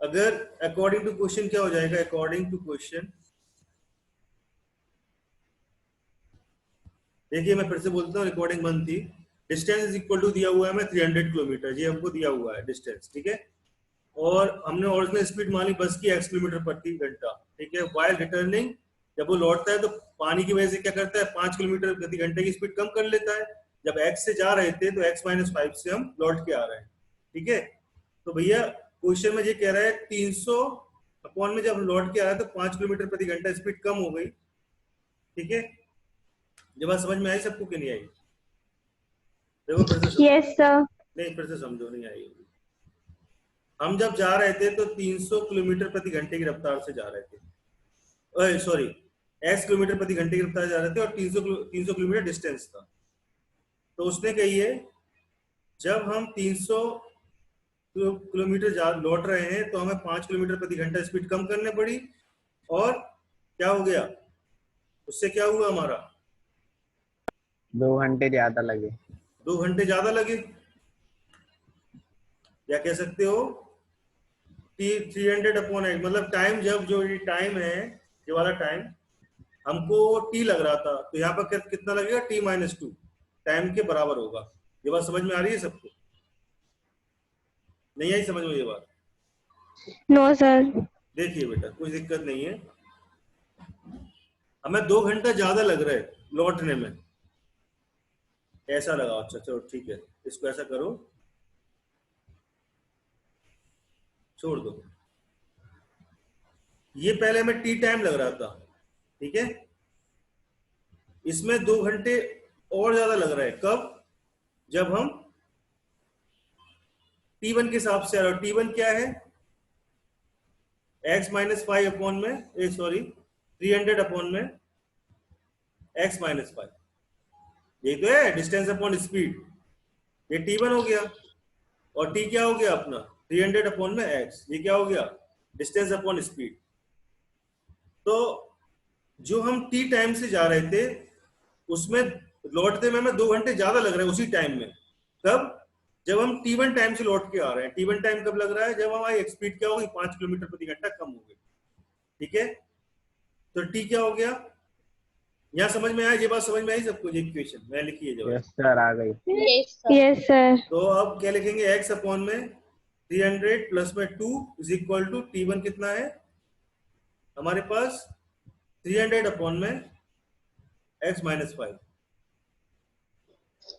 अगर according to question क्या हो जाएगा, अकॉर्डिंग टू क्वेश्चन, देखिए मैं फिर से बोलता हूँ, रिकॉर्डिंग बंद थी। डिस्टेंस इज इक्वल टू दिया हुआ है हमें 300 किलोमीटर, ये हमको दिया हुआ है डिस्टेंस, ठीक है। और हमने ओरिजिनल स्पीड मान ली बस की x किलोमीटर प्रति घंटा, ठीक है। वाइल रिटर्निंग, जब वो लौटता है तो पानी की वजह से क्या करता है, 5 किलोमीटर प्रति घंटे की स्पीड कम कर लेता है। जब x से जा रहे थे तो x-5 से हम लौट के आ रहे हैं, ठीक है। तो भैया क्वेश्चन में ये कह रहा है 300 अपॉन में जब हम लौट के आए तो 5 किलोमीटर प्रति घंटा स्पीड कम हो गई, ठीक है। ये बात समझ में आई सबको कि नहीं आई? देखो फिर से यस सर। नहीं, फिर से समझो, नहीं आई। हम जब जा रहे थे तो 300 किलोमीटर प्रति घंटे की रफ्तार से जा रहे थे, सॉरी x किलोमीटर प्रति घंटे की रफ्तार से जा रहे थे और 300 किलोमीटर डिस्टेंस था। तो उसने कही है जब हम 300 किलोमीटर लौट रहे हैं तो हमें 5 किलोमीटर प्रति घंटा स्पीड कम करनी पड़ी, और क्या हो गया उससे, क्या हुआ हमारा, 2 घंटे ज्यादा लगे। 2 घंटे ज्यादा लगे, या कह सकते हो 300 अपॉन एक्स, मतलब टाइम, जब जो ये टाइम है, ये वाला टाइम हमको t लग रहा था, तो यहाँ पर कितना लगेगा, t-2 टाइम के बराबर होगा। ये बात समझ में आ रही है सबको? नहीं आई समझ में ये बात? No sir. देखिए बेटा कोई दिक्कत नहीं है, हमें 2 घंटा ज्यादा लग रहा है लौटने में, ऐसा लगाओ। अच्छा चलो ठीक है, इसको ऐसा करो, छोड़ दो। ये पहले हमें टी टाइम लग रहा था, ठीक है। इसमें 2 घंटे और ज्यादा लग रहा है, कब, जब हम T1 के हिसाब से आ रहे हो। T1 क्या है, x-5 अपॉन में, सॉरी 300 अपॉन में x-5, ये तो है डिस्टेंस अपॉन स्पीड, ये T1 हो गया। और T क्या हो गया अपना, 300 अपॉन में x, ये क्या हो गया, डिस्टेंस अपॉन स्पीड। तो जो हम T टाइम से जा रहे थे उसमें लौटते में हमें 2 घंटे ज्यादा लग रहे हैं उसी टाइम में। कब, जब हम T1 टाइम से लौट के आ रहे हैं। T1 टाइम कब लग रहा है, जब हमारी स्पीड क्या होगी, 5 किलोमीटर प्रति घंटा कम हो गई, ठीक है। तो T क्या हो गया, यहाँ समझ में आया, ये बात समझ में आई सबको? ये इक्वेशन मैं लिखी है जवाब। यस सर, आ गई। Yes sir. तो अब क्या लिखेंगे, x अपॉन में 300 प्लस में 2 इज इक्वल टू T1 कितना है हमारे पास, 300 अपॉन में x-5।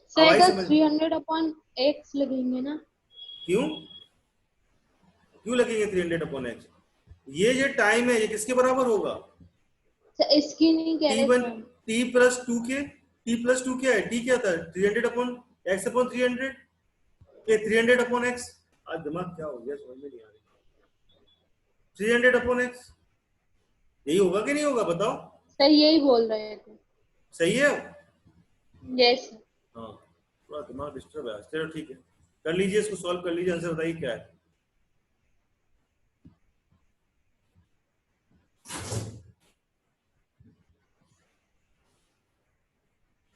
सर का 300 अपॉन x लगेंगे ना? क्यों क्यों लगेंगे 300 अपॉन x? ये टाइम है, ये किसके बराबर होगा, सर इसकी नहीं कह रहे T1 सर। t+2 के, t+2 क्या है, t क्या था, 300 अपॉन x अपॉन 300, ये 300 अपॉन x। आज दिमाग क्या हो गया समझ में नहीं आ रही। 300 अपॉन x यही होगा कि नहीं होगा, बताओ? सर यही बोल रहे थे। सही है। यस। हाँ थोड़ा दिमाग डिस्टर्ब है, चलो ठीक है, कर लीजिए इसको, सॉल्व कर लीजिए, आंसर बताइए क्या है।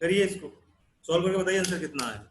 करिए इसको, सॉल्व करके बताइए आंसर कितना है।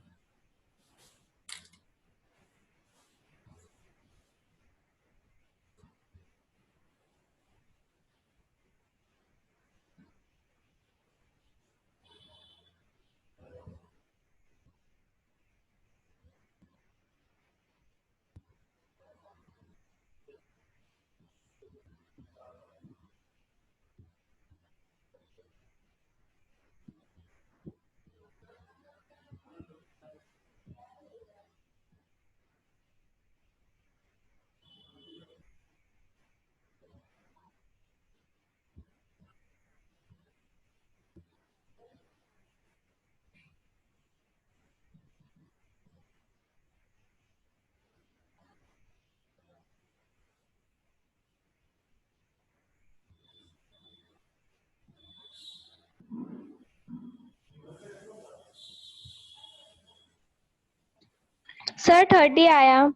सर 30 आया।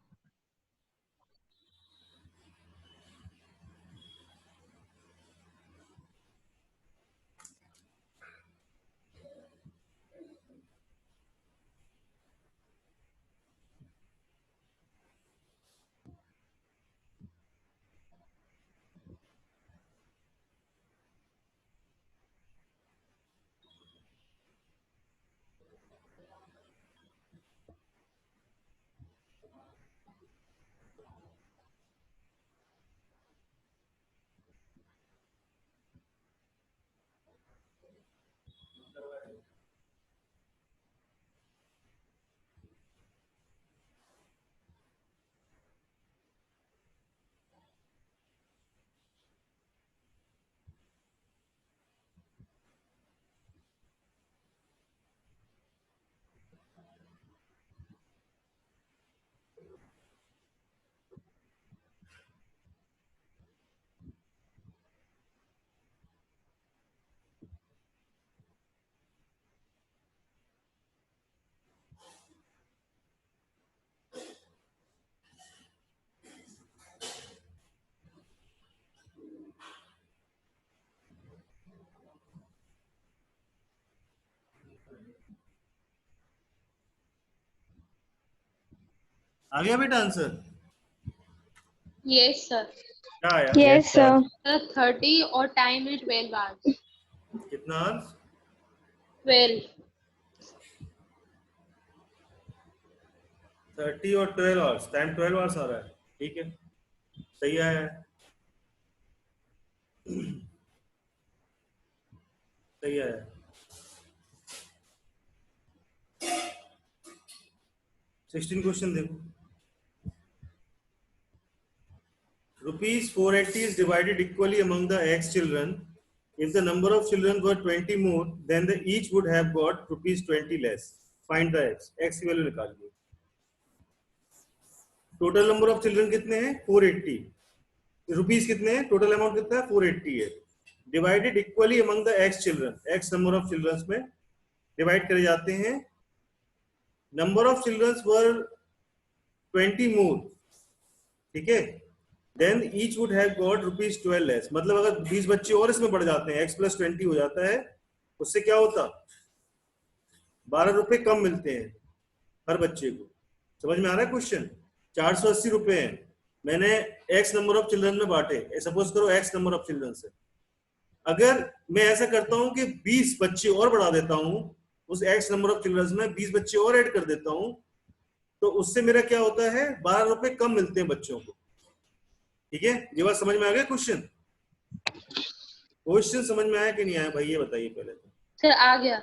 आ गया बेटा आंसर? Yes sir. क्या आया? Yes, sir. सर 30 और टाइम है 12 आवर्स। कितना आवर्स? 12। 30 और 12 आवर्स, टाइम 12 आवर्स आ रहा है, ठीक है, सही आया है, सही आया है। 16 क्वेश्चन देखो। Rupees 480 is divided equally among the X children. If the number of children were 20 more, then the each would have got rupees 20 less. Find the X. X की वैल्यू निकालिए। टोटल नंबर ऑफ चिल्ड्रन कितने हैं? 480। Rupees कितने हैं? Total amount कितना है? 480 है। Divided equally among the X children, X number of children में डिवाइड करे जाते हैं। Number of children were 20 more, ठीक है, then each would have got rupees 12 less. मतलब अगर 20 बच्चे और इसमें बढ़ जाते हैं, x प्लस 20 हो जाता है, उससे क्या होता? 12 रुपए कम मिलते हैं हर बच्चे को। समझ में आ रहा है क्वेश्चन? 480 रुपए हैं, मैंने x नंबर ऑफ चिल्ड्रन में बांटे, सपोज करो x नंबर ऑफ चिल्ड्रन से। अगर मैं ऐसा करता हूं कि 20 बच्चे और बढ़ा देता हूं, उस x नंबर ऑफ चिल्ड्रन में 20 बच्चे और ऐड कर देता हूं, तो उससे मेरा क्या होता है? 12 रुपए कम मिलते हैं बच्चों को। ठीक है, ये बात समझ में आ गया? क्वेश्चन समझ में आया कि नहीं आया भाई, ये बताइए पहले तो। सर आ गया।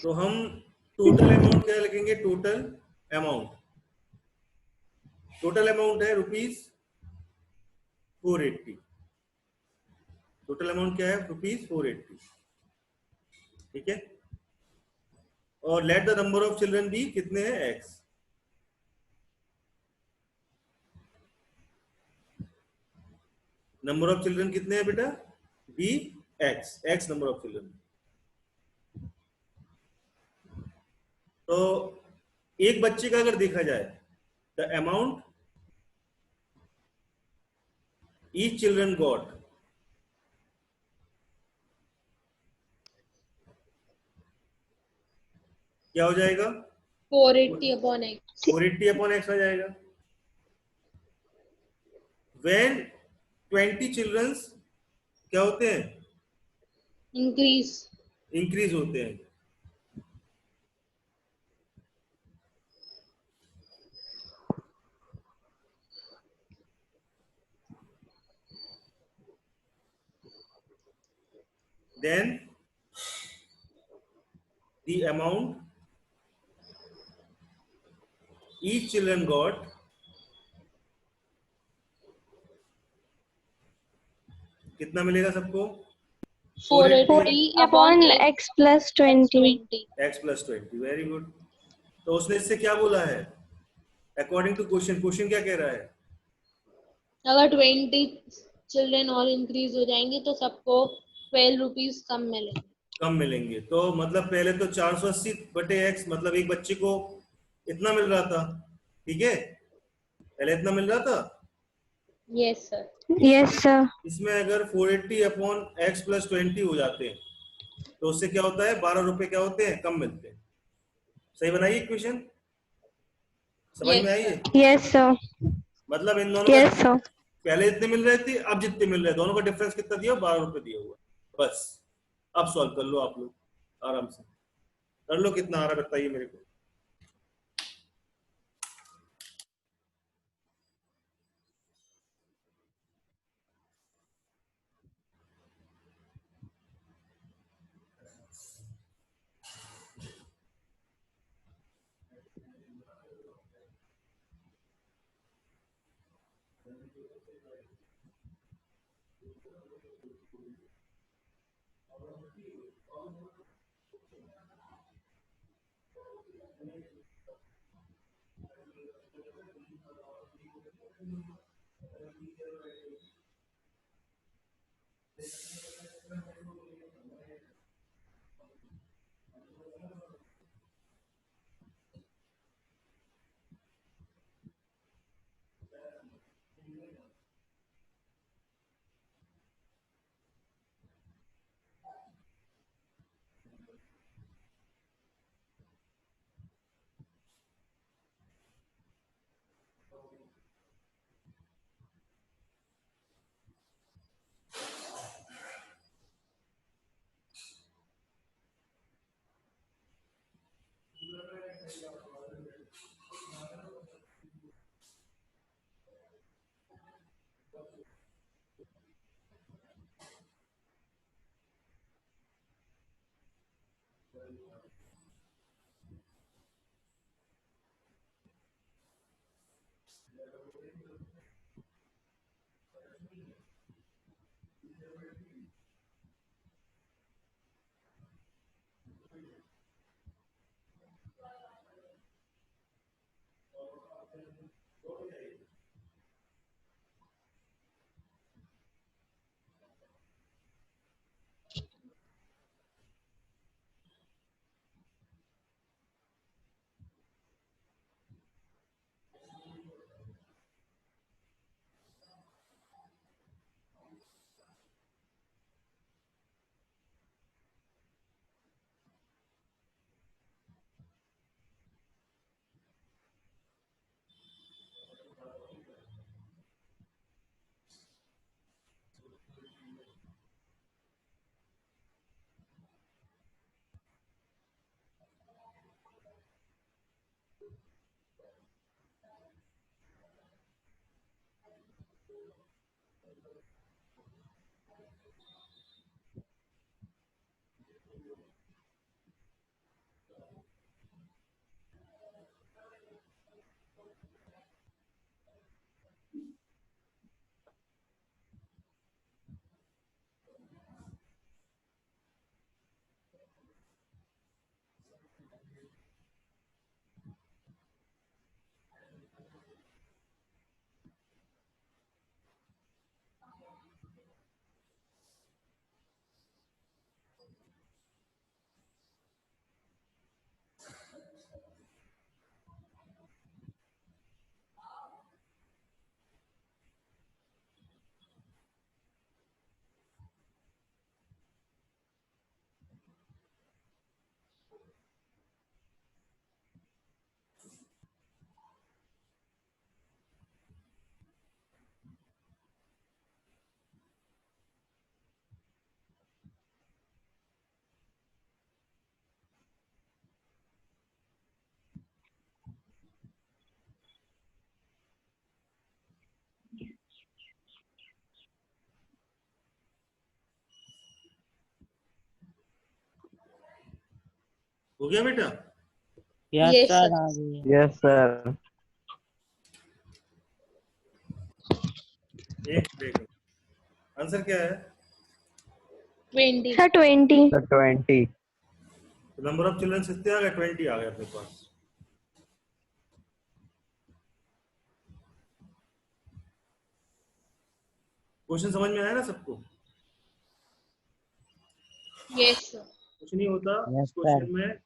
तो हम टोटल अमाउंट क्या लिखेंगे? टोटल अमाउंट, टोटल अमाउंट है रुपीज 480। टोटल अमाउंट क्या है? रुपीज 480, ठीक है। और let the number of children be, कितने हैं? एक्स। नंबर ऑफ चिल्ड्रन कितने हैं बेटा? Be X, X number of children. तो एक बच्चे का अगर देखा जाए, the amount each children got, क्या हो जाएगा? 480 अपॉन एक्स। 480 अपॉन एक्स आ जाएगा। व्हेन 20 चिल्ड्रंस क्या होते हैं? इंक्रीज। इंक्रीज होते हैं। Then the amount each children got, कितना मिलेगा सबको? 480 upon upon x plus 20. 20। x plus 20, very good. तो उसने इससे क्या बोला है? अकॉर्डिंग टू क्वेश्चन, क्वेश्चन क्या कह रहा है? अगर 20 चिल्ड्रन और इंक्रीज हो जाएंगे तो सबको 12 रुपीज कम मिलेंगे। कम मिलेंगे। तो मतलब पहले तो 480 बटे x, मतलब एक बच्चे को इतना मिल रहा था, ठीक है, पहले इतना मिल रहा था। Yes sir. Yes, sir. इसमें अगर 480 अपॉन x प्लस 20 हो जाते हैं, तो उससे क्या होता है? 12 रुपए क्या होते हैं? कम मिलते हैं। सही बनाइए इक्वेशन, समझ में यस आई है? सर। Yes, sir. मतलब इन दोनों Yes, का sir. पहले जितने मिल रहे थे, अब जितने मिल रहे हैं, दोनों का डिफरेंस कितना दिया? 12 रुपए दिया हुआ। बस अब सॉल्व कर लो आप लोग, आराम से कर लो। कितना आ रहा है बताइए मेरे को। हो गया बेटा? Yes Yes, sir sir. आ गई है। Yes sir. एक ब्रेक। आंसर क्या है? 20. Sir, 20. Sir 20। Number of children कितने आ गए? 20 आ गए अपने पास। क्वेश्चन समझ में आया ना सबको? Yes, sir. कुछ नहीं होता यस इस सर। क्वेश्चन में।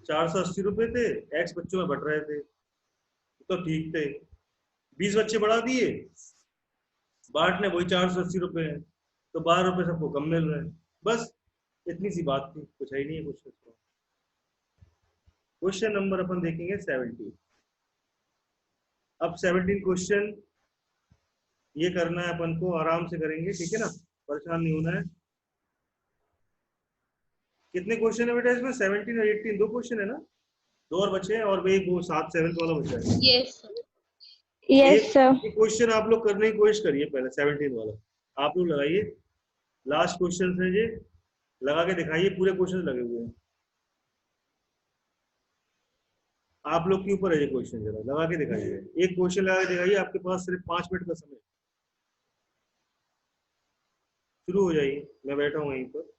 480 रुपए थे, एक्स बच्चों में बढ़ रहे थे, तो ठीक थे। 20 बच्चे बढ़ा दिए, बांटने वही 480 रुपए हैं, तो 12 रुपए सबको कम मिल रहे हैं। बस इतनी सी बात थी, कुछ है ही नहीं है क्वेश्चन को। क्वेश्चन नंबर अपन देखेंगे 17। अब 17 क्वेश्चन ये करना है अपन को, आराम से करेंगे, ठीक है ना, परेशान नहीं होना है। कितने क्वेश्चन है बेटा इसमें? 17 और 18 दो क्वेश्चन है ना, दो और बचे हैं, और भाई वो 7 वाला बचा है। Yes, sir. Yes, sir. एक क्वेश्चन आप लोग करने की कोशिश करिए, पहले 17 वाला आप लोग लगाइए। लास्ट क्वेश्चन है ये, लगा के दिखाइए, पूरे क्वेश्चन लगे हुए हैं आप लोग के ऊपर है ये क्वेश्चन, जरा लगा के दिखाइए। एक क्वेश्चन लगा के दिखाइए, आपके पास सिर्फ 5 मिनट का समय। शुरू हो जाइए, मैं बैठा हूँ यहीं पर।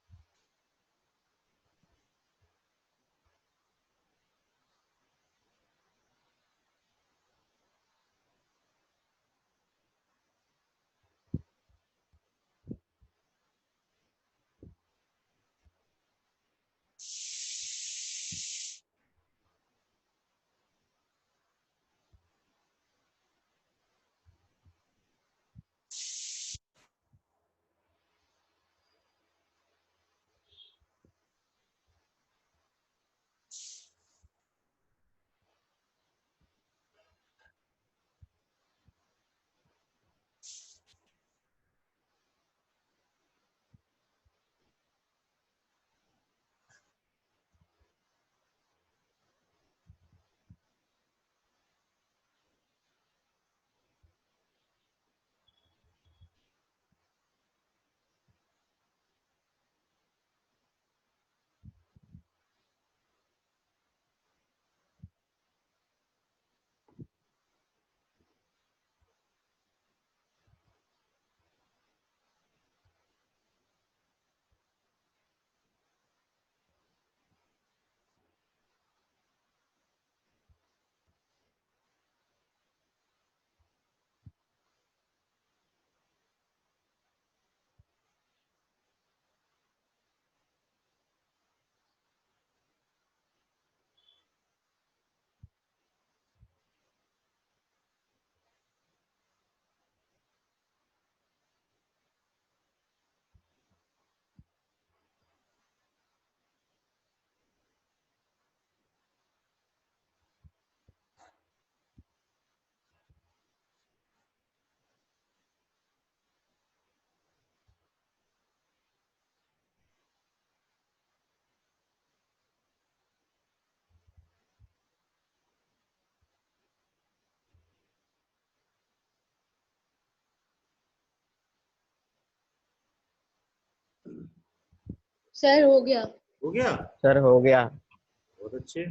सर हो गया। हो गया, सर हो गया। बहुत अच्छे।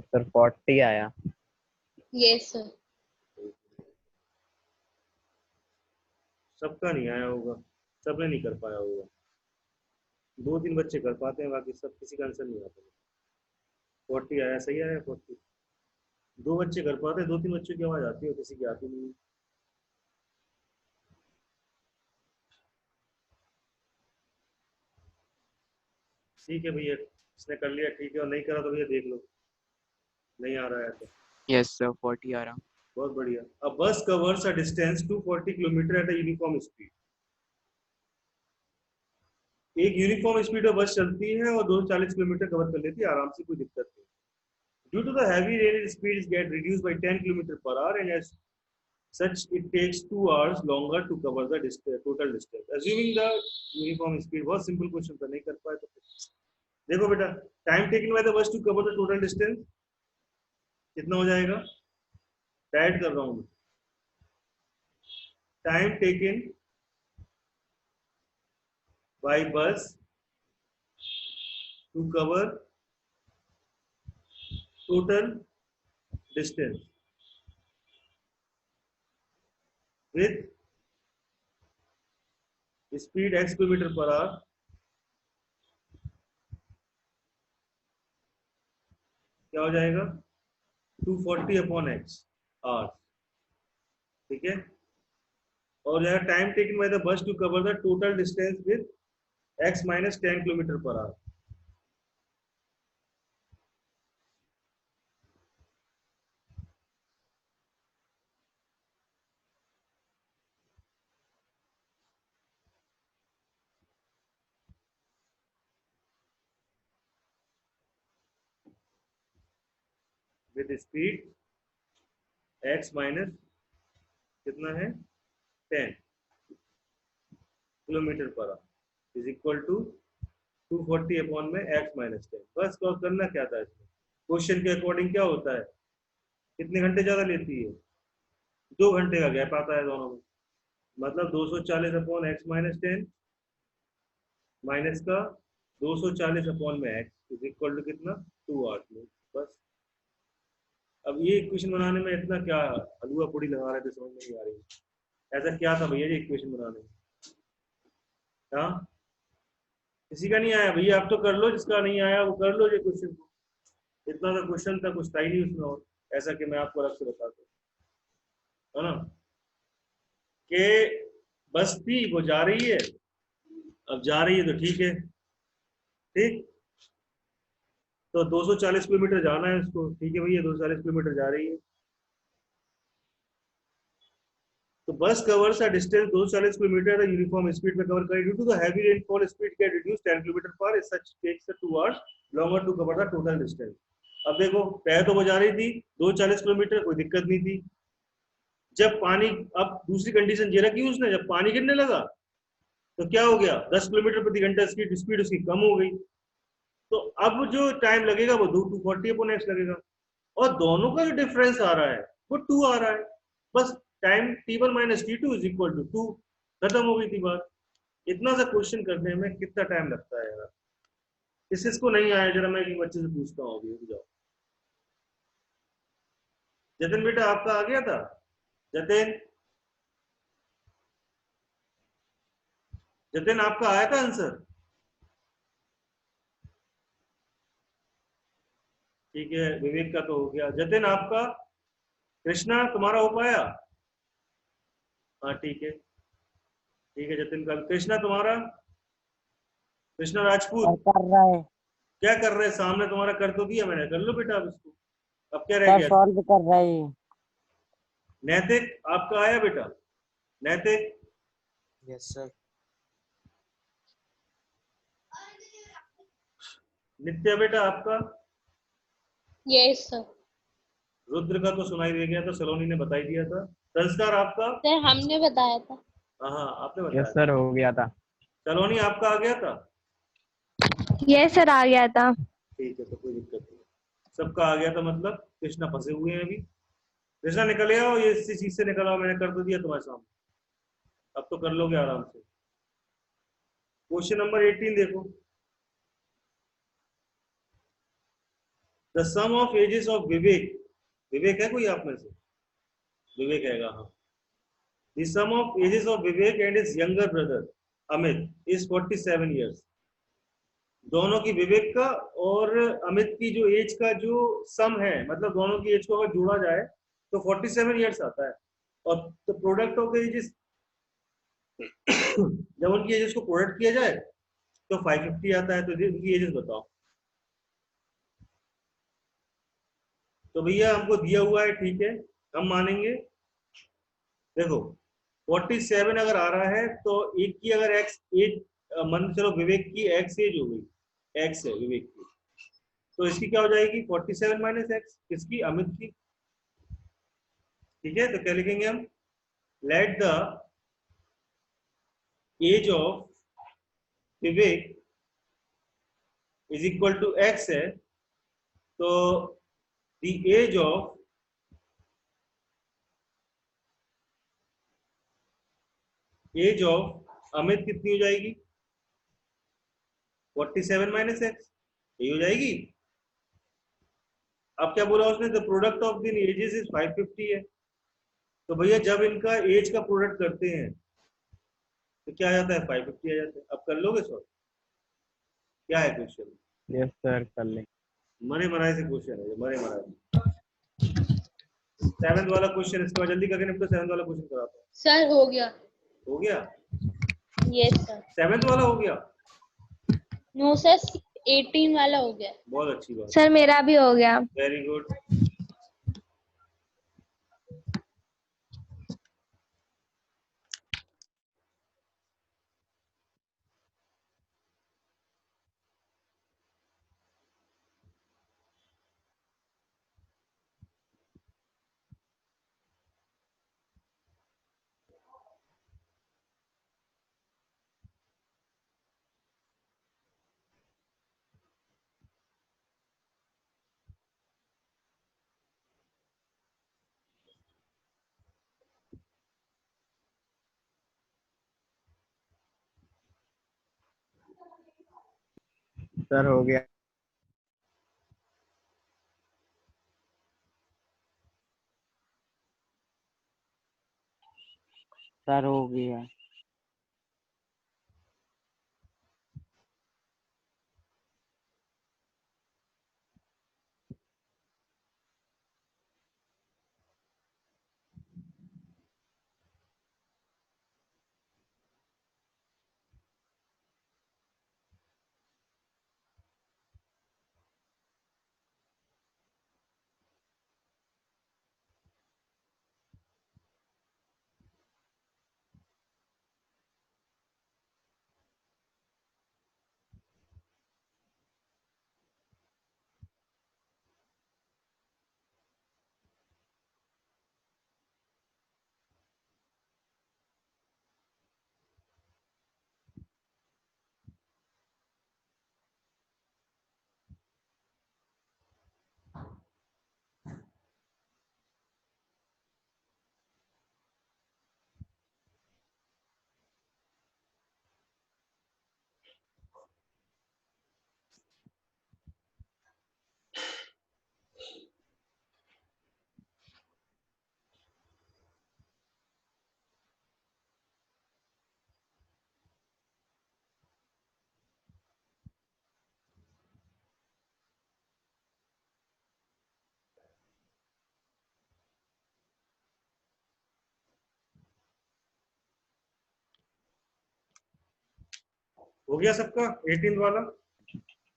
सर 40 आया। Yes sir. सबका नहीं आया होगा, सबने नहीं कर पाया होगा, 2-3 बच्चे कर पाते हैं, बाकी सब किसी का आंसर नहीं आता। 40 आया, सही आया 40। 2 बच्चे कर पाते हैं, 2-3 बच्चों की आवाज आती है, किसी की आती नहीं है। ठीक है भैया, इसने कर लिया ठीक है, और नहीं करा तो भैया देख लो, नहीं आ रहा है तो। यस सर 40 आ रहा। बहुत बढ़िया। अ बस covers a distance 240 kilometre at a uniform speed. एक यूनिफॉर्म स्पीड में बस चलती है और 240 किलोमीटर कवर कर लेती है आराम से, कोई दिक्कत नहीं। Due to the heavy rain speed get reduce by 10 kilometre per hour and as such it takes 2 hours longer to cover the total distance assuming the uniform speed। बहुत सिंपल क्वेश्चन था, नहीं कर पाए तो देखो बेटा, time taken by the bus to cover the total distance कितना हो जाएगा, डाइट कर रहा हूँ। Time taken by bus to cover total distance with speed x kilometre per hour क्या हो जाएगा, 240 अपॉन x आवर, ठीक है। और जाएगा time taken by the bus to cover the total distance with x minus 10 kilometre per hour. With speed x minus कितना है 10 kilometre per hour is equal to 240 upon में x माइनस 10। बस को करना क्या था इसमें, क्वेश्चन के according क्या होता है, कितने घंटे ज्यादा लेती है, 2 घंटे का गैप आता है दोनों में, मतलब 240 अपॉन x माइनस 10 माइनस का 240 अपॉन में x इज इक्वल टू कितना 2 आवर्स में। बस अब ये इक्वेशन बनाने में इतना क्या हलवा पूड़ी लगा रहे थे, समझ में नहीं आ रही, ऐसा क्या था भैया ये इक्वेशन बनाने में। हाँ, किसी का नहीं आया भैया, आप तो कर लो, जिसका नहीं आया वो कर लो ये क्वेश्चन को, इतना सा क्वेश्चन था, कुछ था ही नहीं उसमें और ऐसा कि मैं आपको अलग से बता दूं, है ना। कि बस थी वो जा रही है, अब जा रही है तो ठीक है, ठीक, तो 240 किलोमीटर जाना है उसको, ठीक है भैया 240 किलोमीटर जा रही है, तो bus covers a distance 240 kilometre uniform speed में कवर करेगी। Due to the heavy rainfall speed get reduce 10 kilometre पर such takes 2 hours longer to cover the total distance. अब देखो पहले तो वो जा रही थी 240 किलोमीटर, कोई दिक्कत नहीं थी, जब पानी, अब दूसरी कंडीशन ये रखी उसने, जब पानी गिरने लगा तो क्या हो गया, 10 किलोमीटर प्रति घंटा स्पीड उसकी कम हो गई, तो अब जो टाइम लगेगा वो 240 अपॉन x लगेगा, और दोनों का जो डिफरेंस आ रहा है वो 2 आ रहा है, बस time t1 minus t2 is equal to 2, खत्म हो गई थी बात। इतना सा क्वेश्चन करने में कितना टाइम लगता है यार, किसको नहीं आया, जरा मैं एक बच्चे से पूछता हूँ अभी, रुक जाओ। जतिन बेटा आपका आ गया था, जतिन, जतिन आपका आया था आंसर, ठीक है, विवेक का तो हो गया, जतिन आपका, कृष्णा तुम्हारा हो पाया, हाँ ठीक है जतिन का, कृष्णा तुम्हारा, कृष्णा राजपूत कर रहा है क्या कर रहे हैं, सामने तुम्हारा कर तो दिया मैंने, कर लो बेटा अब इसको, अब क्या रह सर, गया, सॉल्व कर रहा है। नैतिक आपका आया बेटा, नैतिक, यस सर। नित्य बेटा आपका, यस सर। रुद्र का तो सुनाई दे गया था, सलोनी ने बता ही दिया था, संस्कार आपका, सर हमने बताया था। हाँ आपने यस बताया, सर हो गया था। सलोनी आपका आ गया था, यस सर आ गया था। ठीक है तो कोई दिक्कत नहीं, सबका आ गया था, मतलब कृष्णा फंसे हुए हैं अभी, कृष्णा निकल आओ, ये इसी चीज से निकल आओ, मैंने कर तो दिया तुम्हारे सामने, अब तो कर लोगे आराम से। क्वेश्चन नंबर 18 देखो, the sum of ages of Vivek, Vivek है कोई आप में से? विवेक हैगा, हाँ। The sum of ages of Vivek and his younger brother Amit is 47 years। दोनों की, विवेक का और अमित की जो एज का जो सम है, मतलब दोनों की एज को अगर जोड़ा जाए तो 47 years आता है। और तो प्रोडक्ट ऑफ द एजेस, जब उनकी एजेस को प्रोडक्ट किया जाए तो 550 आता है। तो उनकी एजेस बताओ। तो भैया हमको दिया हुआ है, ठीक है, हम मानेंगे। देखो 47 अगर आ रहा है तो एक की अगर एक्स एज, मान चलो विवेक की एक्स एज हो गई, एक्स है विवेक की, तो इसकी क्या हो जाएगी 47 माइनस एक्स, किसकी? अमित की। ठीक है, तो क्या लिखेंगे हम? Let the age of Vivek is equal to X है, तो द एज ऑफ अमित कितनी हो जाएगी? 47 माइनस एक्स, यही हो जाएगी। अब क्या बोला उसने? The product of the ages is 550 है। तो भैया जब इनका एज का प्रोडक्ट करते हैं तो क्या आ जाता है? 550 आ जाता है। अब कर लोगे सर? क्या है क्वेश्चन? यस सर, कर ले। मरे मराए से क्वेश्चन है ये, मरे मराए। 7th वाला क्वेश्चन, इसके बाद जल्दी करके निपटो। 7th वाला क्वेश्चन कराता हूँ। सर हो गया। हो गया? Yes sir. 7th वाला हो गया? नो सर, 18 वाला हो गया। बहुत अच्छी बात, सर मेरा भी हो गया। Very good. सर हो गया। सर हो गया। हो गया सबका 18th वाला?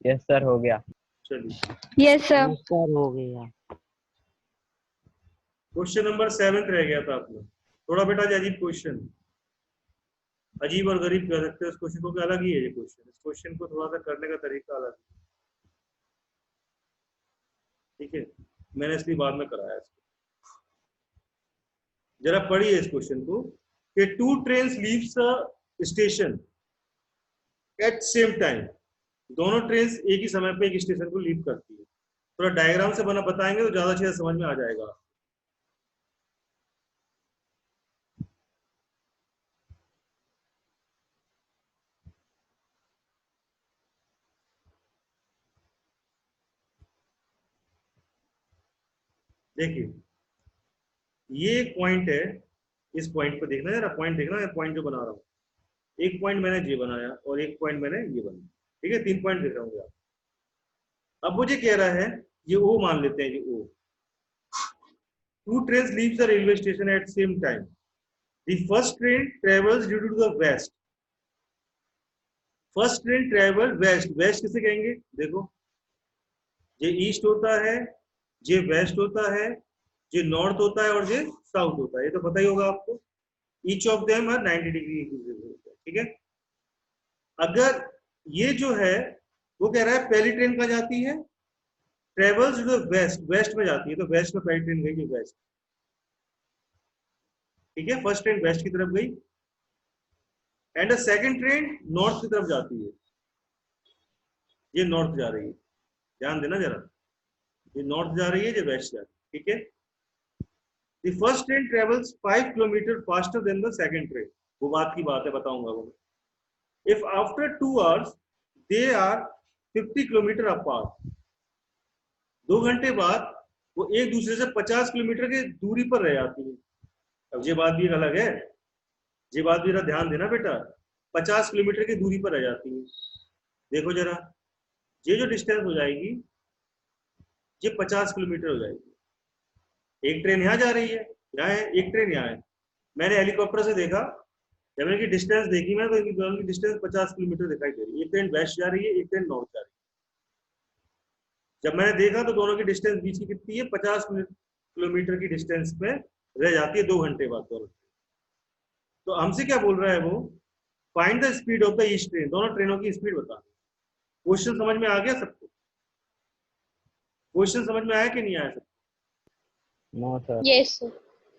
यस सर, हो गया। चलिए यस सर। सर हो गया। क्वेश्चन नंबर 7 रह गया था अपना। थोड़ा बेटा जी अजीब क्वेश्चन, अजीब और गरीब कह सकते हैं इस क्वेश्चन को, कि अलग ही है ये क्वेश्चन। इस क्वेश्चन को थोड़ा सा करने का तरीका अलग है, ठीक है, मैंने इसलिए बाद में कराया इसको। जरा पढ़िए इस क्वेश्चन को, कि 2 trains leaves a station at same time. दोनों ट्रेन एक ही समय पे एक स्टेशन को लीव करती है। थोड़ा डायग्राम से बना बताएंगे तो ज्यादा अच्छे से समझ में आ जाएगा। देखिए ये एक पॉइंट है, इस पॉइंट पे देखना जरा, पॉइंट देखना है, पॉइंट जो बना रहा हूँ, एक पॉइंट मैंने ये बनाया और एक पॉइंट मैंने ये बनाया, ठीक है, 3 पॉइंट देख रहा हूँ आप। अब मुझे कह रहा है ये ओ मान लेते हैं, ये ओ। 2 trains leaves the railway station at same time. The first train travels due to the west. First train travel west, west किसे कहेंगे, देखो ये ईस्ट होता है, ये वेस्ट होता है, ये नॉर्थ होता है और ये साउथ होता है, ये तो पता ही होगा आपको। Each of them are 90 degree, ठीक है। अगर ये जो है वो कह रहा है पहली ट्रेन कहाँ जाती है, travels to the west, west में जाती है, तो वेस्ट में पहली ट्रेन गई, वेस्ट, ठीक है, फर्स्ट ट्रेन वेस्ट की तरफ गई, and the second train north की तरफ जाती है, ये नॉर्थ जा रही है, ध्यान देना जरा, ये नॉर्थ जा रही है, ये वेस्ट जा रही है, ठीक है। The first train travels 5 kilometre faster than the second train, वो बात की बात है, बताऊंगा वो। If after 2 hours they are 50 kilometre apart, 2 घंटे बाद वो एक दूसरे से 50 किलोमीटर की दूरी पर रह जाती है। अब ये बात भी अलग है, ये बात भी जरा ध्यान देना बेटा, 50 किलोमीटर की दूरी पर रह जाती है। देखो जरा, ये जो डिस्टेंस हो जाएगी ये 50 किलोमीटर हो जाएगी। एक ट्रेन यहाँ जा रही है, यहाँ है, एक ट्रेन यहाँ है। मैंने हेलीकॉप्टर से देखा, जब इनकी डिस्टेंस देखी मैं, तो इनकी दोनों की डिस्टेंस 50 किलोमीटर दिखाई दे रही है। एक ट्रेन वेस्ट जा रही है, एक ट्रेन नॉर्थ जा रही है। जब मैंने देखा तो दोनों की डिस्टेंस बीच की कितनी है, 50 किलोमीटर की डिस्टेंस पे रह जाती है 2 घंटे बाद दोनों। तो हमसे क्या बोल रहा है वो, find the speed of the east train, दोनों ट्रेनों की स्पीड बता। क्वेश्चन समझ में आ गया सबको, क्वेश्चन समझ में आया कि नहीं आया सबको? No sir. Yes sir.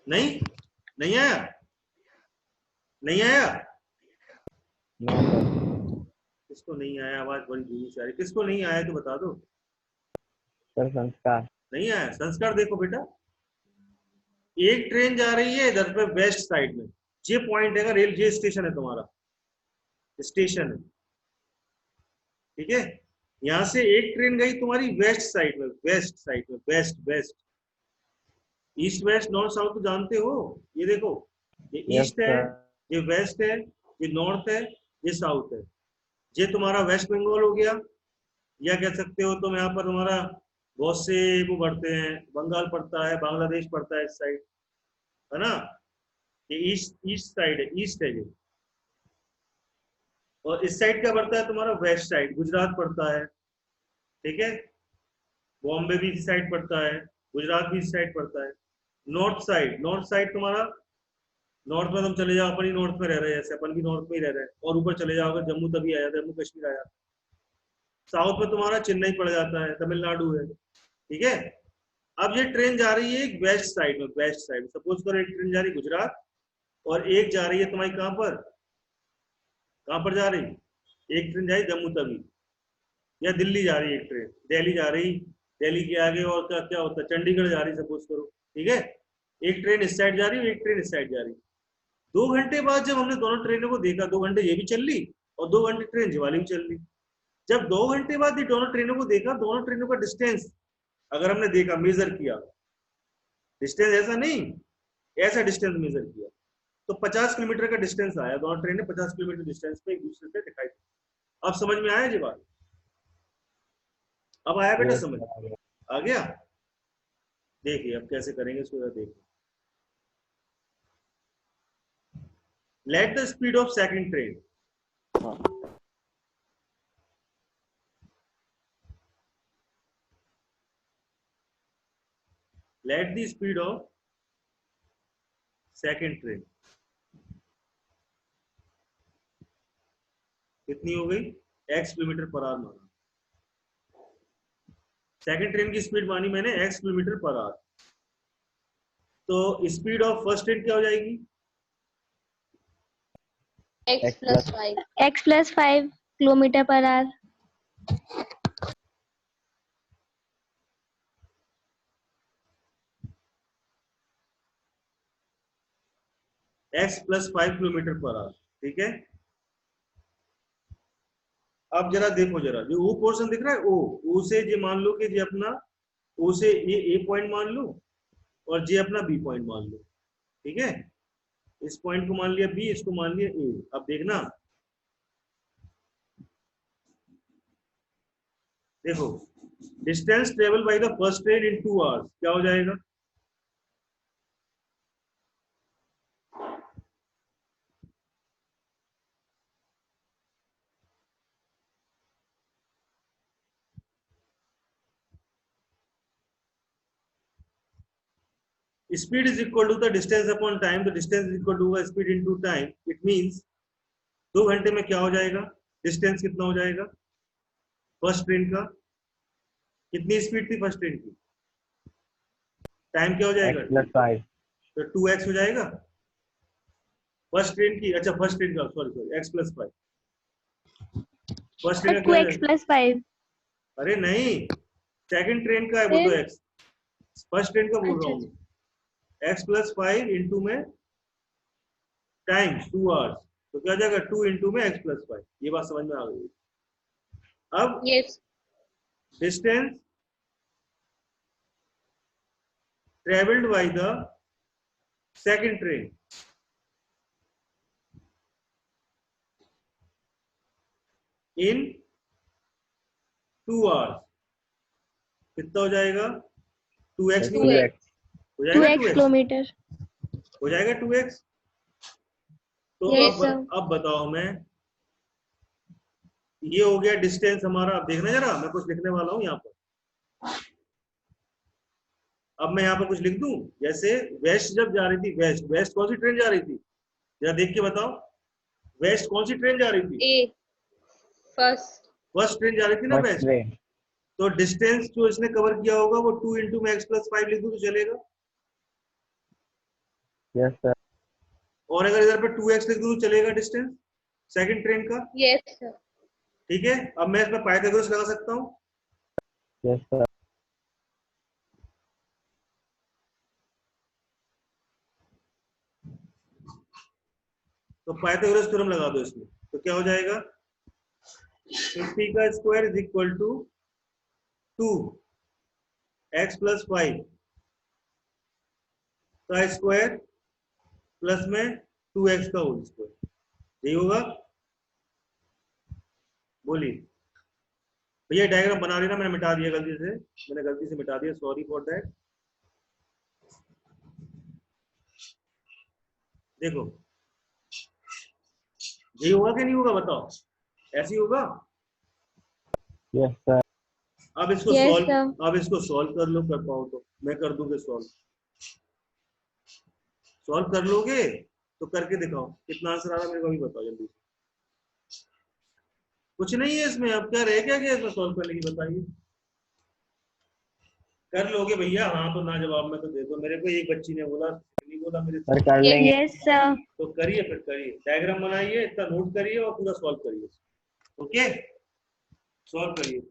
नहीं, नहीं आया, नहीं आया, नो सर। किसको नहीं आया, आवाज बड़ी धीमी से आ रही, किसको नहीं आया तो बता दो। सर संस्कार। नहीं आया संस्कार, देखो बेटा, एक ट्रेन जा रही है इधर पे वेस्ट साइड में, ये पॉइंट है, रेल ये स्टेशन है, तुम्हारा स्टेशन है, ठीक है। यहां से एक ट्रेन गई तुम्हारी वेस्ट साइड में, वेस्ट साइड में, west west, east west north south तो जानते हो। ये देखो, ये ईस्ट है, ये वेस्ट है, ये नॉर्थ है, ये साउथ है। ये तुम्हारा वेस्ट बंगाल हो गया, या कह सकते हो तुम यहाँ पर तुम्हारा बहुत से वो पढ़ते हैं, बंगाल पड़ता है, बांग्लादेश पड़ता है इस साइड, है ना। ये ईस्ट ईस्ट साइड है, ईस्ट है ये। और इस साइड क्या पड़ता है तुम्हारा, वेस्ट साइड, गुजरात पड़ता है, ठीक है। बॉम्बे भी इस साइड पड़ता है, गुजरात भी इस साइड पड़ता है। नॉर्थ साइड, नॉर्थ साइड तुम्हारा, नॉर्थ में तुम चले जाओ, अपन ही नॉर्थ में रह रहे हैं, जैसे अपन भी नॉर्थ में ही रह रहे हैं, और ऊपर चले जाओगे जम्मू तभी आ जाता है, जम्मू कश्मीर आ जाता है। साउथ में तुम्हारा चेन्नई पड़ जाता है, तमिलनाडु है, ठीक है। अब ये ट्रेन जा रही है एक वेस्ट साइड में, वेस्ट साइड, सपोज करो एक ट्रेन जा रही है गुजरात, और एक जा रही है तुम्हारी कहाँ पर जा रही, एक ट्रेन जा रही जम्मू तवी, या दिल्ली जा रही है एक ट्रेन, दिल्ली जा रही, दिल्ली के आगे और क्या क्या होता है, चंडीगढ़ जा रही सपोज करो, ठीक है। एक ट्रेन इस साइड जा रही है, एक ट्रेन इस साइड जा रही। 2 घंटे बाद जब हमने दोनों ट्रेनों को देखा, 2 घंटे ये भी चल ली और 2 घंटे ट्रेन ये वाली भी चल ली। जब 2 घंटे बाद ये दोनों ट्रेनों को देखा, दोनों ट्रेनों का डिस्टेंस अगर हमने देखा, मेजर किया, डिस्टेंस ऐसा नहीं, ऐसा डिस्टेंस मेजर किया, तो 50 किलोमीटर का डिस्टेंस आया, दोनों ट्रेनें 50 किलोमीटर डिस्टेंस पे एक दूसरे से दिखाई दी। अब समझ में आया जी बात, अब आया बेटा समझ, आ गया। देखिए अब कैसे करेंगे इसको, देखिए, let the speed of second train, let the speed of second train कितनी हो गई, x किलोमीटर पर आवर माना। सेकंड ट्रेन की स्पीड मानी मैंने x किलोमीटर पर आवर, तो स्पीड ऑफ फर्स्ट ट्रेन क्या हो जाएगी, x plus 5। x plus 5 kilometre per our. x plus 5 kilometre per our, ठीक है। अब जरा देखो, जरा जो ओ पोर्शन दिख रहा है, ओ से ये मान लो कि ये अपना, ओ से ये ए पॉइंट मान लो, और जे अपना बी पॉइंट मान लो, ठीक है। इस पॉइंट को मान लिया बी, इसको मान लिया ए। अब देखना, देखो distance travel by the first train in 2 hours क्या हो जाएगा? Speed is equal to the distance upon time, the distance is equal to speed into time. It means 2 घंटे में क्या हो जाएगा? डिस्टेंस कितना हो जाएगा फर्स्ट ट्रेन का? कितनी स्पीड थी फर्स्ट ट्रेन की? टाइम क्या हो जाएगा? x+5 तो 2x हो जाएगा फर्स्ट ट्रेन की। अच्छा फर्स्ट ट्रेन का, sorry sorry, x+5 first train का टू क्या हो एक्स जाएगा? प्लस 5। अरे नहीं, सेकंड ट्रेन का है वो तो फिर? x, फर्स्ट ट्रेन का बोल रहा अच्छा हूँ मैं। x+5 इंटू में टाइम 2 आवर्स, तो क्या हो जाएगा? 2 इंटू में x+5। ये बात समझ में आ गई। अब yes distance travelled by the second train in 2 hours कितना हो जाएगा? 2x नहीं हो जाएगा? 2x हो टू जाएगा एक्स 2x, किलोमीटर। हो जाएगा 2x। तो Yes, sir. अब बताओ मैं, ये हो गया डिस्टेंस हमारा। अब देखना जरा, मैं कुछ लिखने वाला हूँ यहाँ पर। अब मैं यहाँ पर कुछ लिख दूं, जैसे वेस्ट जब जा रही थी, वेस्ट वेस्ट कौन सी ट्रेन जा रही थी? जरा देख के बताओ, वेस्ट कौन सी ट्रेन जा रही थी? A first. फर्स्ट ट्रेन जा रही थी ना फर्स्ट वेस्ट। ट्रेन। तो डिस्टेंस जो इसने कवर किया होगा वो 2 इंटू में x+5 लिख दूं तो चलेगा। Yes sir. और अगर इधर पे 2x लिख दूं तो चलेगा डिस्टेंस सेकंड ट्रेन का। Yes, sir. ठीक है, अब मैं इसमें पाइथागोरस लगा सकता हूँ। Yes sir. तो पाइथागोरस थ्योरम लगा दो इसमें, तो क्या हो जाएगा? 50 का square is equal to 2x+5 का स्क्वायर प्लस में 2x का होल स्क्वायर। यही होगा? बोलिए भैया, डायग्राम बना लेना, मैंने मिटा दिया गलती से, मैंने गलती से मिटा दिया, सॉरी फॉर दैट। देखो यही होगा कि नहीं होगा बताओ? ऐसे ही होगा। Yes sir. अब इसको Yes, सॉल्व, sir. अब इसको सॉल्व कर लो, कर पाओ तो मैं कर दूंगा सॉल्व। सॉल्व कर लोगे तो करके दिखाओ कितना आंसर आ रहा है, मेरे को भी बताओ जल्दी से। कुछ नहीं है इसमें, अब क्या रह गया इसमें सॉल्व करने की, बताइए। कर लोगे भैया? हाँ तो ना जवाब में तो दे दो। मेरे को एक बच्ची ने बोला, नहीं बोला मेरे से। सर कर लेंगे। Yes sir. तो करिए, फिर करिए, डायग्राम बनाइए, इतना नोट करिए और पूरा सॉल्व करिए। ओके, सॉल्व करिए।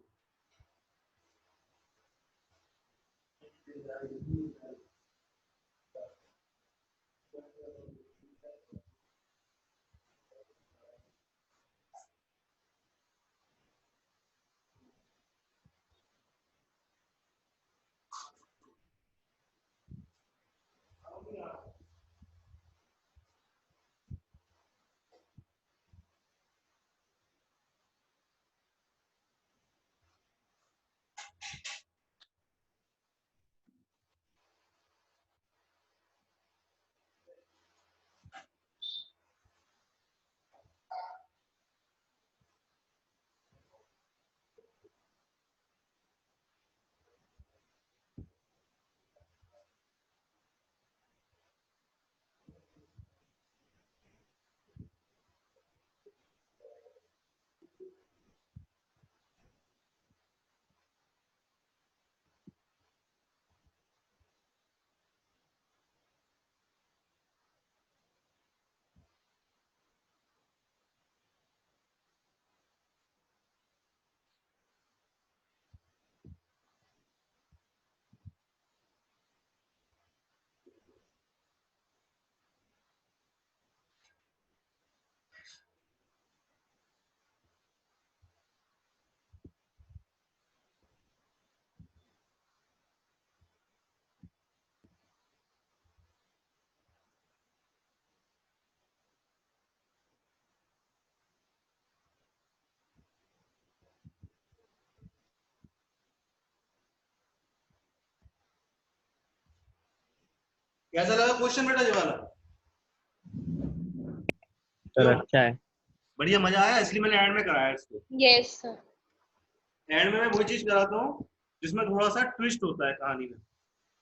कैसा लगा क्वेश्चन बेटा ये वाला? सर अच्छा है। बढ़िया, मजा आया, इसलिए मैंने एंड में कराया इसको। Yes sir. एंड में मैं वही चीज कराता हूँ जिसमें थोड़ा सा ट्विस्ट होता है कहानी में,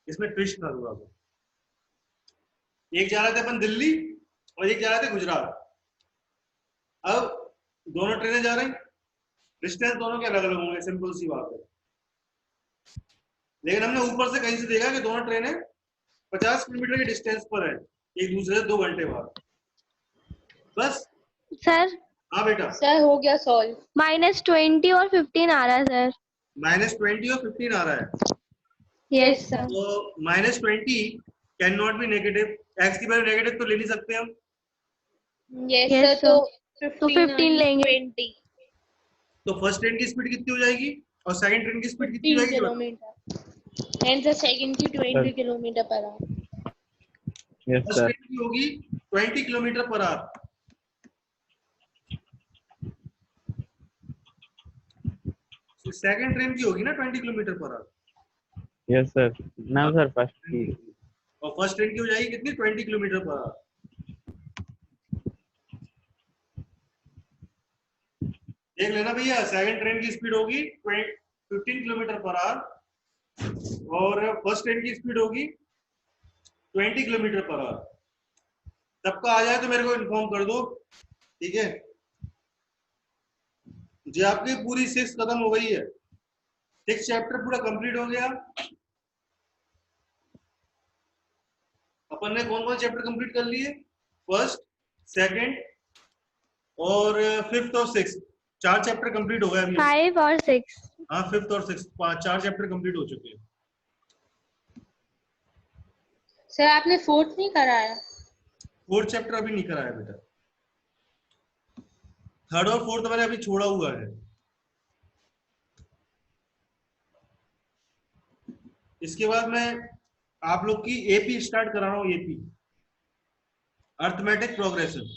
इसमें ट्विस्ट था थोड़ा सा। एक जा रहे थे अपन दिल्ली और एक जा रहे थे गुजरात। अब दोनों ट्रेनें जा रही, डिस्टेंस दोनों के अलग अलग होंगे, सिंपल सी बात है। लेकिन हमने ऊपर से कहीं से देखा कि दोनों ट्रेनें 50 किलोमीटर के डिस्टेंस पर है एक दूसरे से 2 घंटे बाद। बस। सर हाँ बेटा। सर हो गया सॉल्व। -20 और 15 आ रहा है सर। -20 और 15 आ रहा है। Yes sir. तो -20 can not be negative, x की वैल्यू नेगेटिव तो ले नहीं सकते हम। Yes Yes, sir. sir. तो 15 लेंगे। 20 तो फर्स्ट ट्रेन की स्पीड कितनी हो जाएगी और सेकंड ट्रेन की स्पीड कितनी हो 15 जाएगी? किलोमीटर एंड द सेकंड की 20 kilometre per our. Yes first sir. Train की होगी 20 kilometre per our. Second train की होगी ना 20 kilometre per our. Yes sir. ना सर फर्स्ट की। और फर्स्ट ट्रेन की हो जाएगी कितनी? 20 किलोमीटर पर आवर। देख लेना भैया, सेकंड ट्रेन की स्पीड होगी 15 किलोमीटर पर आवर और फर्स्ट ट्रेन की स्पीड होगी 20 किलोमीटर पर आवर। सबका आ जाए तो मेरे को इन्फॉर्म कर दो, ठीक है? जी आपकी पूरी 6 खत्म हो गई है, 6 चैप्टर पूरा कंप्लीट हो गया। अपन ने कौन कौन चैप्टर कंप्लीट कर लिए? फर्स्ट, सेकंड और 5th और 6th, 4 चैप्टर कंप्लीट हो गए अभी। 5 और 6। हाँ 5th और 6th 4 चैप्टर कंप्लीट हो चुके हैं। सर आपने 4th नहीं कराया? 4th चैप्टर अभी नहीं कराया बेटा, 3rd और 4th मैंने अभी छोड़ा हुआ है। इसके बाद मैं आप लोग की एपी स्टार्ट करा रहा हूँ, एपी अर्थमेटिक प्रोग्रेशन।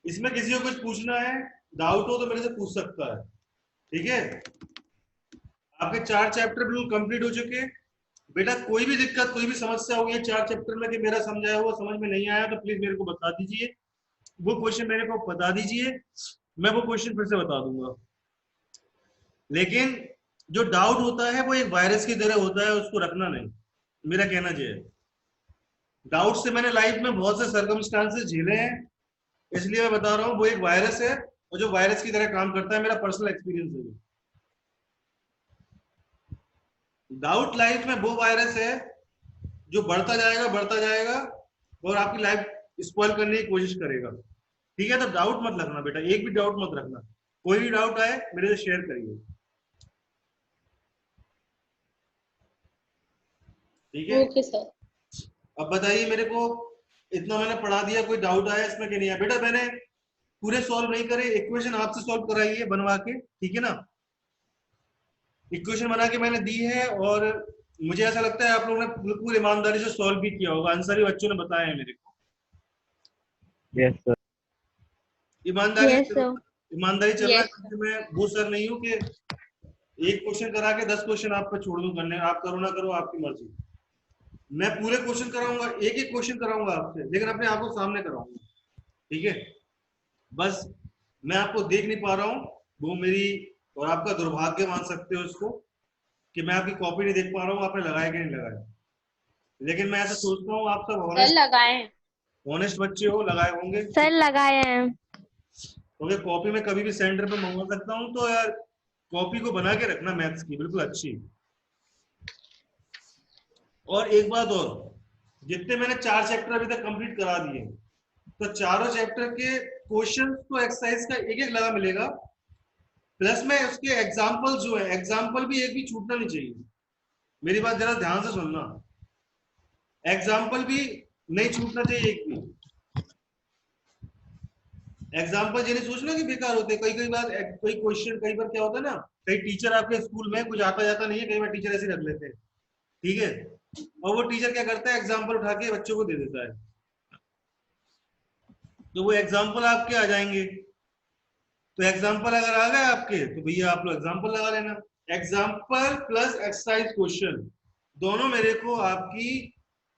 इसमें किसी को कुछ पूछना है, डाउट हो तो मेरे से पूछ सकता है, ठीक है? आपके 4 चैप्टर बिल्कुल कंप्लीट हो चुके हैं बेटा। कोई भी दिक्कत, कोई भी समस्या होगी 4 चैप्टर में कि मेरा समझाया हुआ समझ में नहीं आया, तो प्लीज मेरे को बता दीजिए, वो क्वेश्चन मेरे को बता दीजिए, मैं वो क्वेश्चन फिर से बता दूंगा। लेकिन जो डाउट होता है वो एक वायरस की तरह होता है, उसको रखना नहीं, मेरा कहना ये है। डाउट से मैंने लाइफ में बहुत से सर्कमस्टांसेस झेले हैं, इसलिए मैं बता रहा हूँ वो एक वायरस है और जो वायरस की तरह काम करता है, मेरा पर्सनल एक्सपीरियंस है। डाउट लाइफ में वो वायरस है जो बढ़ता जाएगा और आपकी लाइफ स्पॉइल करने की कोशिश करेगा, ठीक है? तो डाउट मत रखना बेटा, एक भी डाउट मत रखना। कोई भी डाउट आए मेरे से शेयर करिए, ठीक है? Okay sir. अब बताइए मेरे को, इतना मैंने पढ़ा दिया, कोई डाउट आया इसमें कि नहीं है? बेटा मैंने पूरे सॉल्व नहीं करे, इक्वेशन आपसे सॉल्व कराइए बनवा के, ठीक है ना? इक्वेशन बना के मैंने दी है और मुझे ऐसा लगता है आप लोगों ने बिल्कुल ईमानदारी से सॉल्व भी किया होगा, आंसर ही बच्चों ने बताया है मेरे को। Yes sir. ईमानदारी Yes, sir. ईमानदारी चलना। Yes, मैं वो सर नहीं हूँ कि एक क्वेश्चन करा के 10 क्वेश्चन आप पे छोड़ दूं करने, आप करो ना करो आपकी मर्जी। मैं पूरे क्वेश्चन कराऊंगा, एक एक क्वेश्चन कराऊंगा आपसे, लेकिन अपने आप को सामने कराऊंगा, ठीक है? बस मैं आपको देख नहीं पा रहा हूँ, वो मेरी और आपका दुर्भाग्य मान सकते हो इसको, कि मैं आपकी कॉपी नहीं देख पा रहा हूँ आपने लगाया कि नहीं लगाया। लेकिन मैं ऐसा सोचता हूँ आप सब लगाए ऑनेस्ट बच्चे हो, लगाए होंगे सर लगाए हैं। क्योंकि कॉपी में कभी भी सेंटर पे मंगवा सकता हूँ, तो यार कॉपी को बना के रखना मैथ्स की बिल्कुल अच्छी। और एक बात और, जितने मैंने 4 चैप्टर अभी तक कंप्लीट करा दिए, तो चारों चैप्टर के क्वेश्चन तो एक्सरसाइज का एक एक लगा मिलेगा, प्लस में उसके एग्जाम्पल जो है, एग्जाम्पल भी एक भी छूटना नहीं चाहिए। मेरी बात जरा ध्यान से सुनना, एग्जाम्पल भी नहीं छूटना चाहिए एक भी। एग्जाम्पल ये नहीं सोचना कि बेकार होते, कई बार कोई क्वेश्चन, कई बार क्या होता है ना, कई टीचर आपके स्कूल में कुछ आता जाता नहीं है, कई बार टीचर ऐसे रख लेते हैं, ठीक है? और वो टीचर क्या करता है, एग्जाम्पल उठा के बच्चों को दे देता है, तो वो एग्जाम्पल आपके आ जाएंगे। तो एग्जाम्पल अगर आ गए आपके, तो भैया आप लोग एग्जाम्पल लगा लेना, एग्जाम्पल प्लस एक्सरसाइज क्वेश्चन दोनों मेरे को आपकी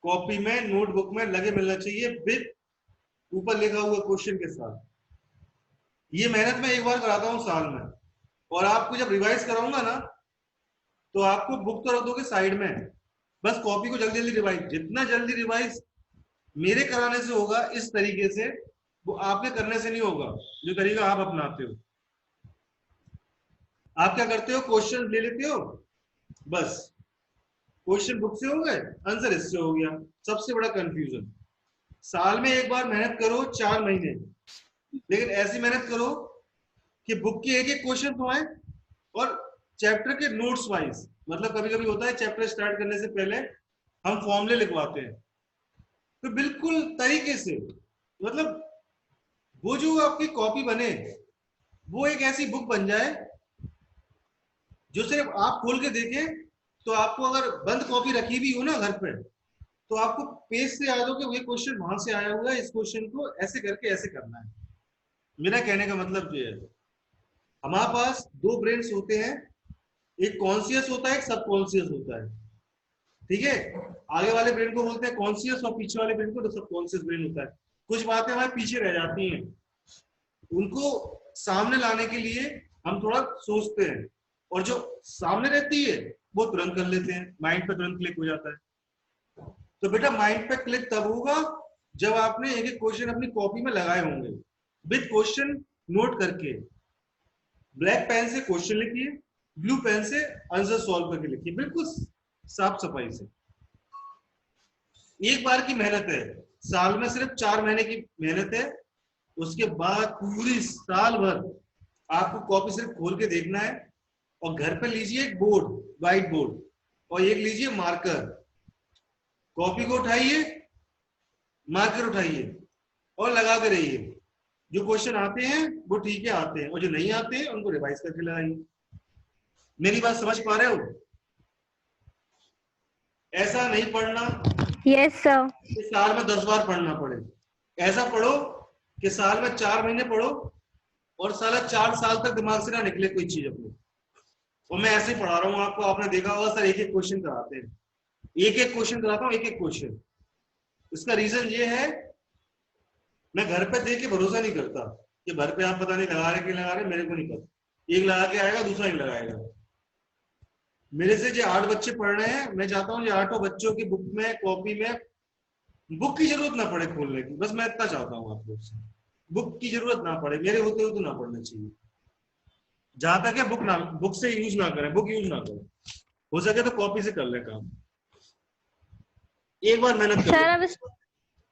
कॉपी में नोटबुक में लगे मिलना चाहिए विद ऊपर लिखा हुआ क्वेश्चन के साथ। ये मेहनत मैं एक बार कराता हूँ साल में, और आपको जब रिवाइज कराऊंगा ना तो आपको बुक तो रख दोगे साइड में, बस कॉपी को जल्दी जल्दी रिवाइज, जितना जल्दी रिवाइज मेरे कराने से होगा इस तरीके से, वो आपके करने से नहीं होगा जो तरीका आप अपनाते हो। आप क्या करते हो, क्वेश्चन ले लेते हो, बस क्वेश्चन बुक से हो गए, आंसर इससे हो गया। सबसे बड़ा कंफ्यूजन, साल में एक बार मेहनत करो 4 महीने, लेकिन ऐसी मेहनत करो कि बुक के एक एक क्वेश्चन तो आए और चैप्टर के नोट्स वाइज। मतलब कभी कभी होता है चैप्टर स्टार्ट करने से पहले हम फॉर्मूले लिखवाते हैं, तो बिल्कुल तरीके से, मतलब वो जो आपकी कॉपी बने वो एक ऐसी बुक बन जाए जो सिर्फ आप खोल के देखें तो आपको, अगर बंद कॉपी रखी भी हो ना घर पे, तो आपको पेज से याद हो कि ये क्वेश्चन वहां से आया हुआ है, इस क्वेश्चन को ऐसे करके ऐसे करना है। मेरा कहने का मतलब ये है, हमारे पास 2 ब्रेन्स होते हैं, एक कॉन्शियस होता है, एक सबकॉन्शियस होता है, ठीक है। आगे वाले ब्रेन को बोलते हैं कॉन्शियस और पीछे वाले ब्रेन को सबकॉन्शियस ब्रेन होता है। कुछ बातें हमारे पीछे रह जाती हैं, उनको सामने लाने के लिए हम थोड़ा सोचते हैं, और जो सामने रहती है वो तुरंत कर लेते हैं, माइंड पे तुरंत क्लिक हो जाता है। तो बेटा माइंड पे क्लिक तब होगा जब आपने एक एक क्वेश्चन अपनी कॉपी में लगाए होंगे विद क्वेश्चन नोट करके। ब्लैक पेन से क्वेश्चन लिखिए, ब्लू पेन से आंसर सॉल्व करके लिखिए, बिल्कुल साफ सफाई से। एक बार की मेहनत है, साल में सिर्फ 4 महीने की मेहनत है, उसके बाद पूरी साल भर आपको कॉपी सिर्फ खोल के देखना है, और घर पे लीजिए एक बोर्ड, व्हाइट बोर्ड, और एक लीजिए मार्कर, कॉपी को उठाइए, मार्कर उठाइए और लगा के रहिए। जो क्वेश्चन आते हैं वो ठीक है आते हैं, और जो नहीं आते हैं उनको रिवाइज करके लगाइए। मेरी बात समझ पा रहे हो? ऐसा नहीं पढ़ना Yes, sir. कि साल में 10 बार पढ़ना पड़े, ऐसा पढ़ो कि साल में 4 महीने पढ़ो और साला 4 साल तक दिमाग से ना निकले कोई चीज अपनी। और मैं ऐसे ही पढ़ा रहा हूँ आपको, आपने देखा होगा सर एक एक क्वेश्चन कराते हैं, एक एक क्वेश्चन कराता हूँ, एक एक क्वेश्चन। इसका रीजन ये है, मैं घर पे देख के भरोसा नहीं करता कि घर पे आप पता नहीं लगा रहे कि लगा रहे, मेरे को नहीं पता। एक लगा के आएगा, दूसरा नहीं लगाएगा। मेरे से जो 8 बच्चे पढ़ रहे हैं, मैं चाहता हूँ जो 8 बच्चों की बुक में, कॉपी में, बुक की जरूरत ना पड़े खोलने की, बस मैं इतना चाहता हूँ आप लोग से, बुक की जरूरत ना पड़े, मेरे होते हुए तो ना पढ़ना चाहिए। जहां तक है बुक से यूज ना करें, बुक यूज ना करें, हो सके तो कॉपी से कर ले काम। एक बार मेहनत Sir, करो। अब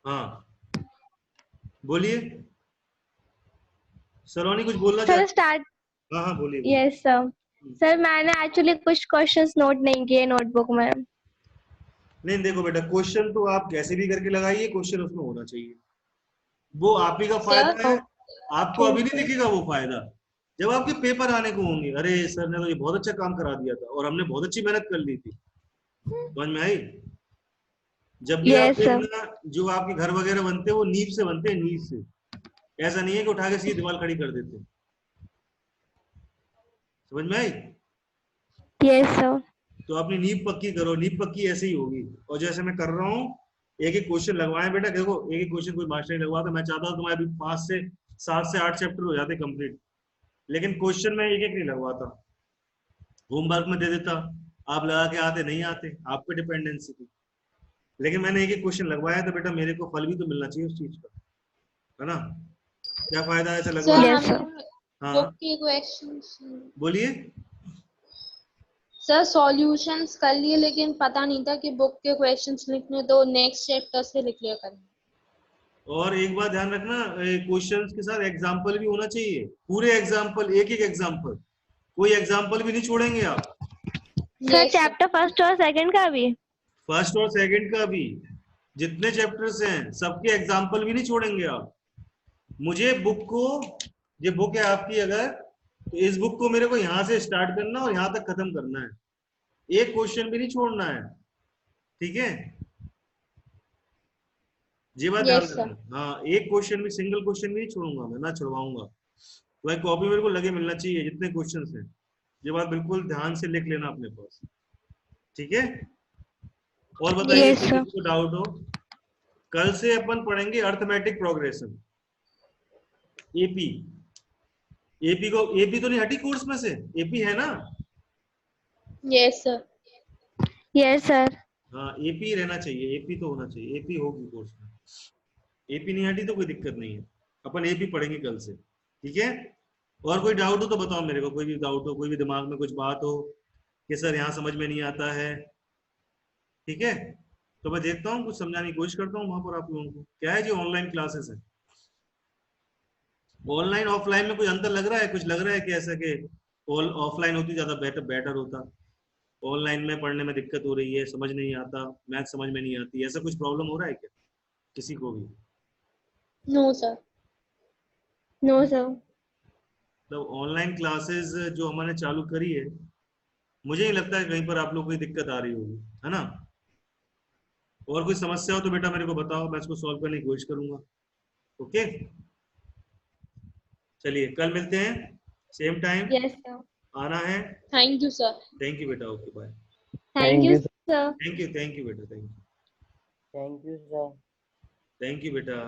हाँ बोलिए सलोनी, कुछ बोलना सर चाहते? स्टार्ट। हाँ हाँ बोलिए। Yes sir. सर मैंने एक्चुअली कुछ क्वेश्चंस नोट नहीं किए नोटबुक में। नहीं देखो बेटा, क्वेश्चन तो आप कैसे भी करके लगाइए, क्वेश्चन उसमें होना चाहिए, वो आप ही का फायदा है। आपको अभी नहीं दिखेगा वो फायदा, जब आपके पेपर आने को होंगे, अरे सर ने तो ये बहुत अच्छा काम करा दिया था और हमने बहुत अच्छी मेहनत कर ली थी। समझ में आई? जब भी आप Yes, sir. देखना, जो आपके घर वगैरह बनते हैं वो नींव से बनते हैं, नींव से। ऐसा नहीं है कि उठा के सीधी दीवार खड़ी कर देते। समझ में आई? Yes, sir. तो अपनी नींव पक्की करो, नींव पक्की ऐसे ही होगी। और जैसे मैं कर रहा हूँ, एक एक क्वेश्चन लगवाएं बेटा, देखो एक एक क्वेश्चन कोई मास्टर नहीं लगवाता। मैं चाहता हूँ तुम्हारे 5 से 7 से 8 चैप्टर हो जाते कंप्लीट, लेकिन क्वेश्चन में एक एक नहीं लगवाता, होमवर्क में दे देता, आप लगा के आते नहीं आते, आप पे डिपेंडेंसी थी। लेकिन मैंने एक एक क्वेश्चन लगवाया तो बेटा मेरे को फल भी तो मिलना चाहिए उस चीज का, है ना? क्या फायदा ऐसा लगवाने? Yes, sir. हाँ बुक के क्वेश्चंस बोलिए। सर सॉल्यूशंस कर लिए, लेकिन पता नहीं था कि बुक के क्वेश्चंस लिखने तो नेक्स्ट चैप्टर से लिख लिया करना। और एक बात ध्यान रखना, क्वेश्चंस के साथ एग्जाम्पल भी होना चाहिए, पूरे एग्जाम्पल, एक एक एग्जाम्पल, कोई एग्जाम्पल भी नहीं छोड़ेंगे आप। सर चैप्टर फर्स्ट और सेकंड का भी? फर्स्ट और सेकंड का भी, जितने चैप्टर्स हैं सबके एग्जाम्पल भी नहीं छोड़ेंगे आप। मुझे बुक को, ये बुक है आपकी अगर, तो इस बुक को मेरे को यहाँ से स्टार्ट करना और यहाँ तक खत्म करना है, एक क्वेश्चन भी नहीं छोड़ना है, ठीक है? ये बात ध्यान रखना। हाँ, एक क्वेश्चन भी, सिंगल क्वेश्चन भी नहीं छोड़ूंगा मैं, ना छुड़वाऊंगा। तो एक कॉपी मेरे को लगे मिलना चाहिए जितने क्वेश्चंस हैं। ये बात बिल्कुल ध्यान से लिख लेना अपने पास, ठीक है? और बताइए Yes, sir. किसी को डाउट हो? कल से अपन पढ़ेंगे अर्थमेटिक प्रोग्रेशन, एपी। एपी तो नहीं हटी कोर्स में से, एपी है ना? Yes, sir. Yes, sir. हाँ एपी रहना चाहिए, एपी तो होना चाहिए, एपी होगी कोर्स में। एपी नहीं हटी तो कोई दिक्कत नहीं है, अपन एपी पढ़ेंगे कल से, ठीक है? और कोई डाउट हो तो बताओ मेरे को, कोई भी डाउट हो, कोई भी दिमाग में कुछ बात हो कि सर यहाँ समझ में नहीं आता है, ठीक है? तो मैं देखता हूँ कुछ समझाने की कोशिश करता हूँ वहां पर आप लोगों को। क्या है जी, ऑनलाइन क्लासेस है। ऑनलाइन ऑफलाइन में कोई अंतर लग रहा है? कुछ लग रहा है कि ऐसा कि ऑफलाइन होती ज्यादा बेटर होता, ऑनलाइन में पढ़ने में दिक्कत हो रही है, समझ नहीं आता, मैथ समझ में नहीं आती, ऐसा कुछ प्रॉब्लम हो रहा है क्या किसी को भी? No, sir. No, sir. तो ऑनलाइन क्लासेस जो हमने चालू करी है, मुझे नहीं लगता है कहीं पर आप लोग को कोई दिक्कत आ रही होगी, है ना? और कोई समस्या हो तो बेटा मेरे को बताओ, मैं इसको सॉल्व करने की कोशिश करूंगा। ओके, चलिए कल मिलते हैं सेम टाइम, Yes, sir. आना है। Thank you, sir. Thank you बेटा, okay bye. Thank you, sir. Thank you बेटा, thank thank you sir. You बेटा।